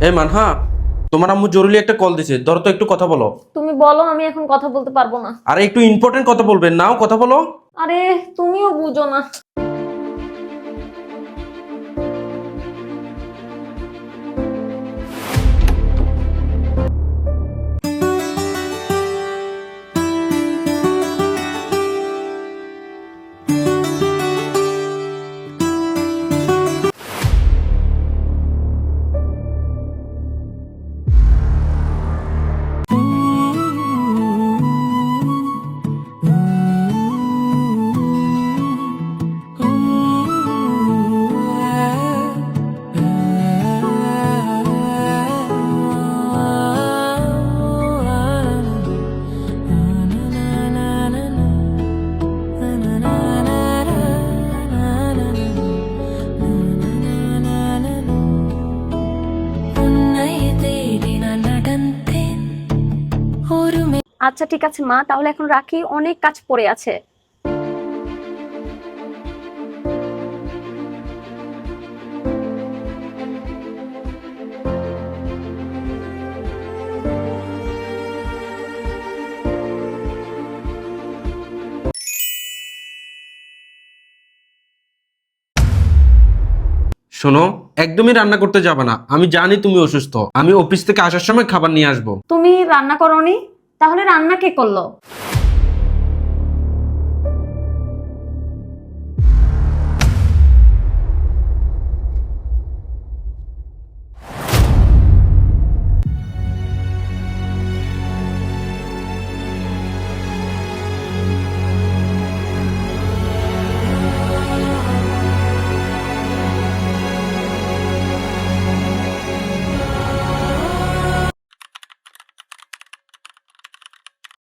এই মানহা, তোমার আম্মু জরুরি একটা কল দিছে, ধরো তো একটু কথা বলো। তুমি বলো, আমি এখন কথা বলতে পারবো না। আরে একটু ইম্পর্টেন্ট কথা বলবেন, নাও কথা বলো। আরে তুমিও বুঝো না। আচ্ছা ঠিক আছে মা, তাহলে এখন রাখি, অনেক কাজ পড়ে আছে। শোনো, একদমই রান্না করতে যাবে না। আমি জানি তুমি অসুস্থ, আমি অফিস থেকে আসার সময় খাবার নিয়ে আসবো। তুমি রান্না করোনি? তাহলে রান্না কে করলো?